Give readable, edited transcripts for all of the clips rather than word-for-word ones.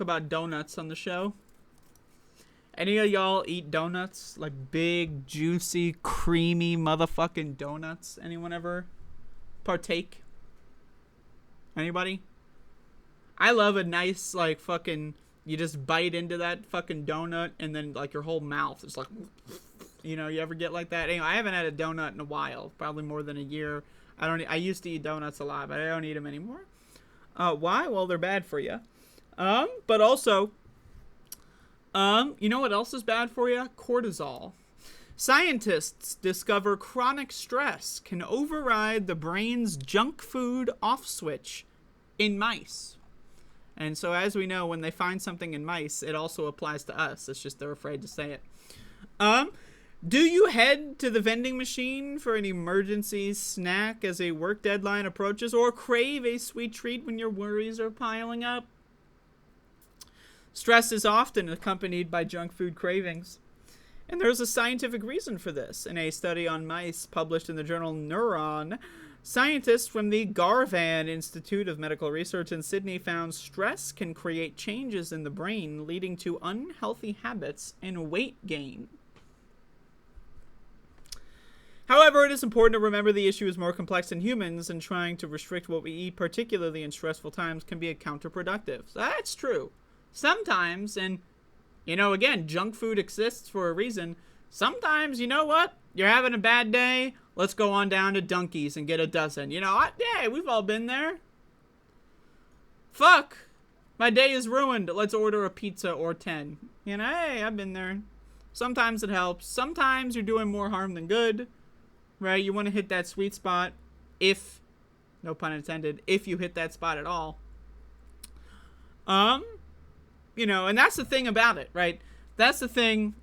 About donuts on the show. Any of y'all eat donuts? Like big, juicy, creamy motherfucking donuts? Anyone ever partake? Anybody? I love a nice, like, fucking, you just bite into that fucking donut and then, like, your whole mouth is like, you ever get like that? Anyway, I haven't had a donut in a while, probably more than a year. I used to eat donuts a lot, but I don't eat them anymore. Why? Well, they're bad for you. But also, you know what else is bad for you? Cortisol. Scientists discover chronic stress can override the brain's junk food off switch in mice. And so, as we know, when they find something in mice, it also applies to us. It's just they're afraid to say it. Do you head to the vending machine for an emergency snack as a work deadline approaches, or crave a sweet treat when your worries are piling up? Stress is often accompanied by junk food cravings. And there's a scientific reason for this. In a study on mice published in the journal Neuron, scientists from the Garvan Institute of Medical Research in Sydney found stress can create changes in the brain, leading to unhealthy habits and weight gain. However, it is important to remember the issue is more complex than humans, and trying to restrict what we eat, particularly in stressful times, can be counterproductive. So that's true. Sometimes, and, again, junk food exists for a reason. Sometimes, you know what? You're having a bad day. Let's go on down to Dunkies and get a dozen. Yeah, we've all been there. Fuck. My day is ruined. Let's order a pizza or 10. Hey, I've been there. Sometimes it helps. Sometimes you're doing more harm than good. Right? You want to hit that sweet spot. If, no pun intended, if you hit that spot at all. And that's the thing about it, right? That's the thing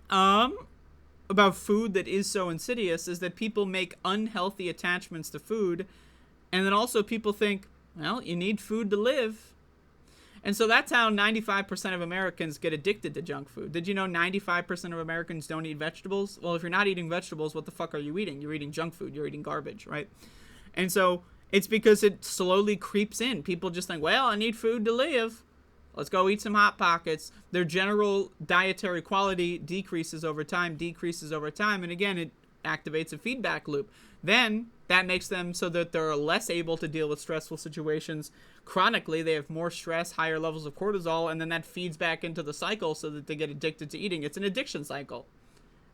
about food that is so insidious, is that people make unhealthy attachments to food, and then also people think, well, you need food to live. And so that's how 95% of Americans get addicted to junk food. Did you know 95% of Americans don't eat vegetables? Well, if you're not eating vegetables, what the fuck are you eating? You're eating junk food. You're eating garbage, right? And so it's because it slowly creeps in. People just think, well, I need food to live. Let's go eat some Hot Pockets. Their general dietary quality decreases over time. And again, it activates a feedback loop. Then that makes them so that they're less able to deal with stressful situations chronically. They have more stress, higher levels of cortisol, and then that feeds back into the cycle so that they get addicted to eating. It's an addiction cycle.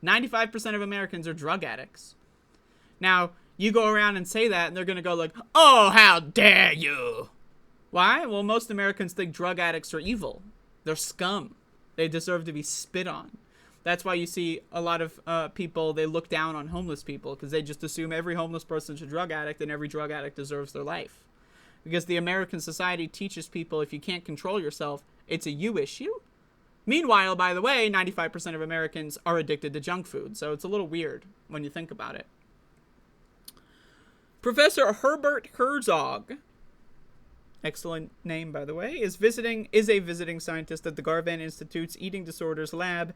95% of Americans are drug addicts. Now, you go around and say that, and they're going to go like, oh, how dare you? Why? Well, most Americans think drug addicts are evil. They're scum. They deserve to be spit on. That's why you see a lot of people, they look down on homeless people, because they just assume every homeless person is a drug addict and every drug addict deserves their life. Because the American society teaches people if you can't control yourself, it's a you issue. Meanwhile, by the way, 95% of Americans are addicted to junk food, so it's a little weird when you think about it. Professor Herbert Herzog, excellent name by the way, is a visiting scientist at the Garvan Institute's Eating Disorders Lab,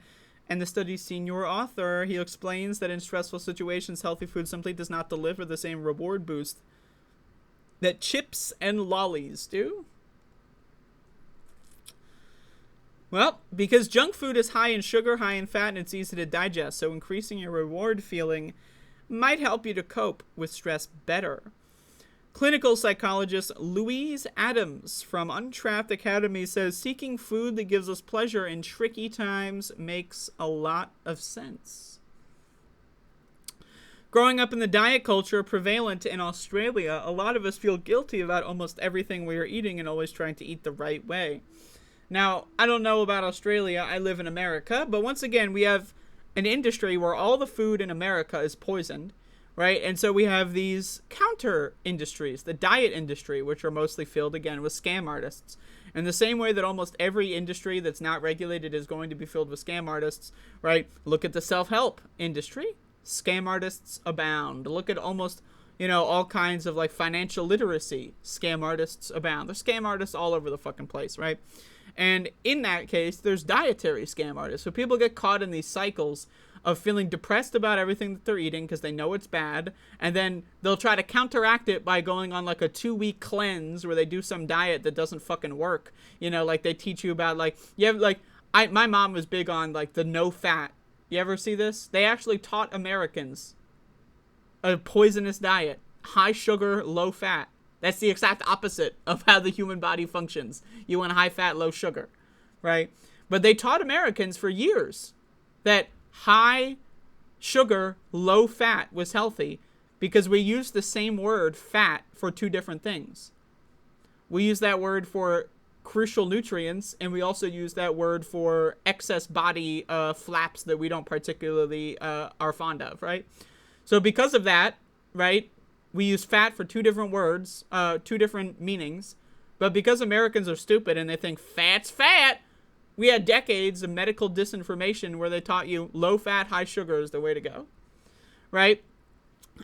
and the study's senior author. He explains that in stressful situations, healthy food simply does not deliver the same reward boost that chips and lollies do. Well, because junk food is high in sugar, high in fat, and it's easy to digest, so increasing your reward feeling might help you to cope with stress better. Clinical psychologist Louise Adams from Untrapped Academy says seeking food that gives us pleasure in tricky times makes a lot of sense. Growing up in the diet culture prevalent in Australia, a lot of us feel guilty about almost everything we are eating and always trying to eat the right way. Now, I don't know about Australia. I live in America, but once again, we have an industry where all the food in America is poisoned. Right? And so we have these counter industries, the diet industry, which are mostly filled, again, with scam artists. In the same way that almost every industry that's not regulated is going to be filled with scam artists, right? Look at the self-help industry. Scam artists abound. Look at almost, all kinds of like financial literacy. Scam artists abound. There's scam artists all over the fucking place, right? And in that case, there's dietary scam artists. So people get caught in these cycles of feeling depressed about everything that they're eating because they know it's bad, and then they'll try to counteract it by going on like a 2-week cleanse where they do some diet that doesn't fucking work. Like they teach you about like my mom was big on like the no fat. You ever see this? They actually taught Americans a poisonous diet, high sugar, low fat. That's the exact opposite of how the human body functions. You want high fat, low sugar, right? But they taught Americans for years that high sugar, low fat was healthy because we use the same word, fat, for two different things. We use that word for crucial nutrients, and we also use that word for excess body flaps that we don't particularly are fond of, right? So because of that, right, we use fat for two different words, two different meanings. But because Americans are stupid and they think fat's fat, we had decades of medical disinformation where they taught you low fat, high sugar is the way to go, right?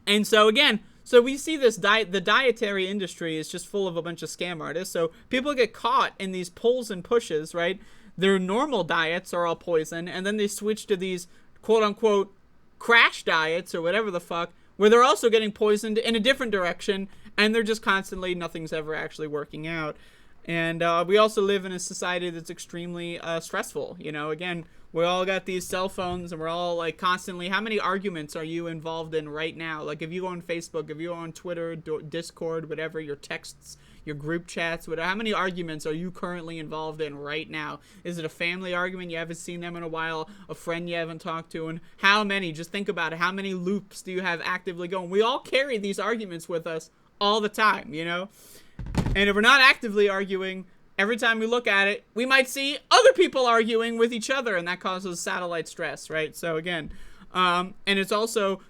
And so again, so we see this the dietary industry is just full of a bunch of scam artists. So people get caught in these pulls and pushes, right? Their normal diets are all poison, and then they switch to these quote unquote crash diets or whatever the fuck, where they're also getting poisoned in a different direction, and they're just constantly, nothing's ever actually working out. And we also live in a society that's extremely stressful. Again, we all got these cell phones, and we're all like constantly, how many arguments are you involved in right now? Like if you go on Facebook, if you go on Twitter, Discord, whatever, your texts, your group chats, whatever, how many arguments are you currently involved in right now? Is it a family argument? You haven't seen them in a while, a friend you haven't talked to, and how many, just think about it, how many loops do you have actively going? We all carry these arguments with us all the time, And if we're not actively arguing, every time we look at it, we might see other people arguing with each other, and that causes satellite stress, right? So again, and it's also,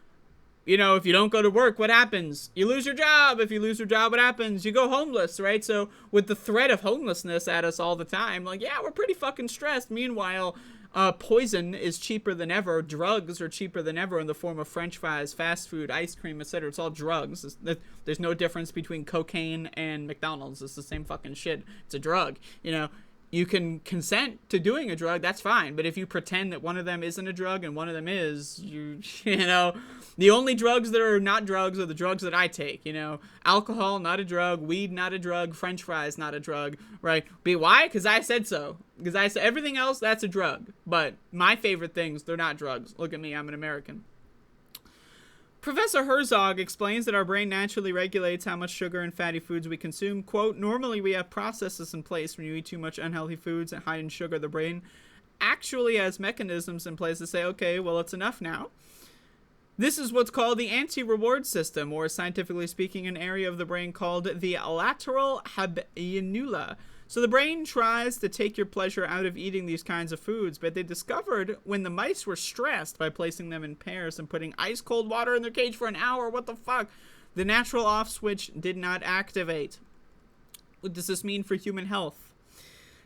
if you don't go to work, what happens? You lose your job. If you lose your job, what happens? You go homeless, right? So with the threat of homelessness at us all the time, like, yeah, we're pretty fucking stressed. Meanwhile, poison is cheaper than ever. Drugs are cheaper than ever in the form of French fries, fast food, ice cream, etc. It's all drugs. There's no difference between cocaine and McDonald's. It's the same fucking shit. It's a drug. You can consent to doing a drug, that's fine. But if you pretend that one of them isn't a drug and one of them is, the only drugs that are not drugs are the drugs that I take. Alcohol, not a drug. Weed, not a drug. French fries, not a drug, right? But why? Because I said so. Because I said everything else, that's a drug. But my favorite things, they're not drugs. Look at me, I'm an American. Professor Herzog explains that our brain naturally regulates how much sugar and fatty foods we consume. Quote, normally we have processes in place when you eat too much unhealthy foods and high in sugar. The brain actually has mechanisms in place to say, okay, well, it's enough now. This is what's called the anti-reward system, or scientifically speaking, an area of the brain called the lateral habenula. So the brain tries to take your pleasure out of eating these kinds of foods, but they discovered when the mice were stressed by placing them in pairs and putting ice cold water in their cage for an hour, what the fuck? The natural off switch did not activate. What does this mean for human health?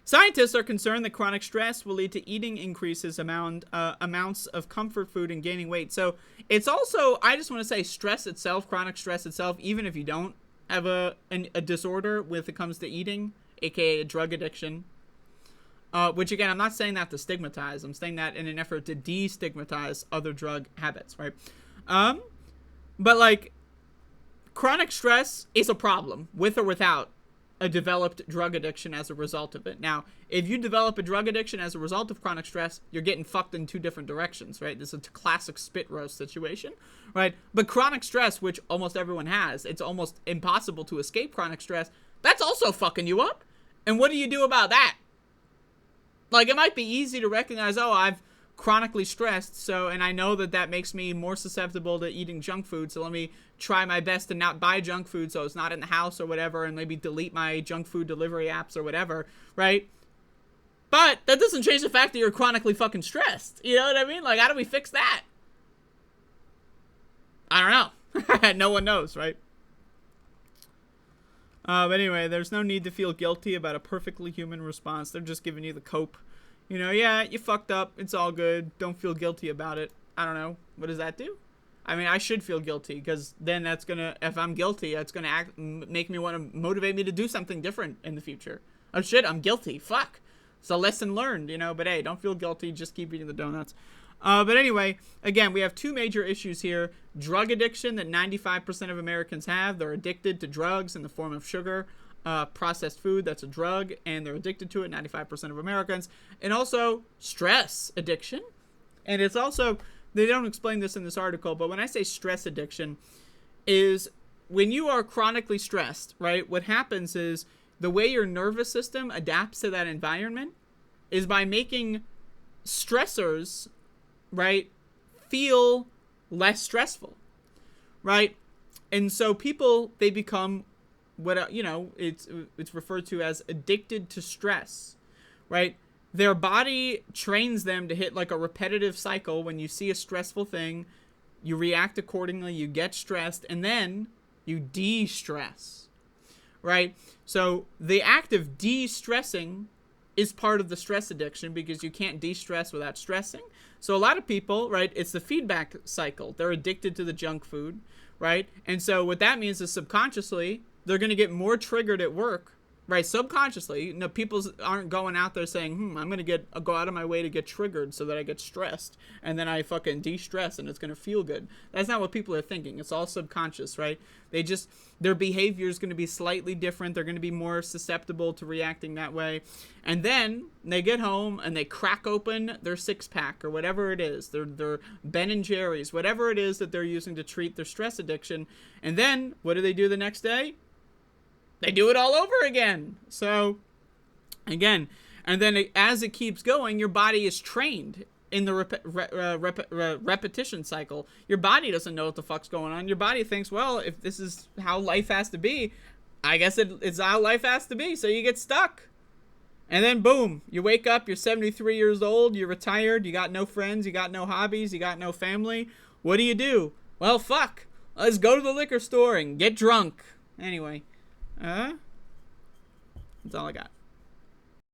Scientists are concerned that chronic stress will lead to eating increases amounts of comfort food and gaining weight. So it's also, I just want to say, stress itself, chronic stress itself, even if you don't have a disorder when it comes to eating, aka a drug addiction, which again, I'm not saying that to stigmatize. I'm saying that in an effort to destigmatize other drug habits, right? But like, chronic stress is a problem, with or without a developed drug addiction as a result of it. Now, if you develop a drug addiction as a result of chronic stress, you're getting fucked in two different directions, right? This is a classic spit roast situation, right? But chronic stress, which almost everyone has, it's almost impossible to escape chronic stress, that's also fucking you up. And what do you do about that? Like, it might be easy to recognize, oh, I've chronically stressed, so, and I know that makes me more susceptible to eating junk food, so let me try my best to not buy junk food so it's not in the house or whatever, and maybe delete my junk food delivery apps or whatever, right? But that doesn't change the fact that you're chronically fucking stressed. You know what I mean? Like, how do we fix that? I don't know. No one knows, right? But anyway, there's no need to feel guilty about a perfectly human response. They're just giving you the cope. Yeah, you fucked up. It's all good. Don't feel guilty about it. I don't know. What does that do? I mean, I should feel guilty, because then that's gonna, if I'm guilty, that's gonna make me want to motivate me to do something different in the future. Oh shit, I'm guilty. Fuck. It's a lesson learned, but hey, don't feel guilty. Just keep eating the donuts. But anyway, again, we have two major issues here. Drug addiction that 95% of Americans have. They're addicted to drugs in the form of sugar, processed food, that's a drug, and they're addicted to it, 95% of Americans. And also stress addiction. And it's also, they don't explain this in this article, but when I say stress addiction, is when you are chronically stressed, right, what happens is the way your nervous system adapts to that environment is by making stressors, right, feel less stressful, right? And so people, they become what, you know, it's referred to as addicted to stress, right? Their body trains them to hit like a repetitive cycle. When you see a stressful thing, you react accordingly, you get stressed, and then you de-stress, right? So the act of de-stressing is part of the stress addiction because you can't de-stress without stressing. So a lot of people, right, it's the feedback cycle. They're addicted to the junk food, right? And so what that means is subconsciously, they're going to get more triggered at work, right? Subconsciously, you know, people aren't going out there saying, I'm going to go out of my way to get triggered so that I get stressed and then I fucking de-stress and it's going to feel good. That's not what people are thinking. It's all subconscious, right? Their behavior is going to be slightly different. They're going to be more susceptible to reacting that way. And then they get home and they crack open their six-pack or whatever it is, their Ben and Jerry's, whatever it is that they're using to treat their stress addiction. And then what do they do the next day? They do it all over again. So, again, and then as it keeps going, your body is trained in the repetition cycle. Your body doesn't know what the fuck's going on. Your body thinks, well, if this is how life has to be, I guess it's how life has to be. So you get stuck. And then, boom, you wake up, you're 73 years old, you're retired, you got no friends, you got no hobbies, you got no family. What do? Well, fuck. Let's go to the liquor store and get drunk. Anyway. That's all I got.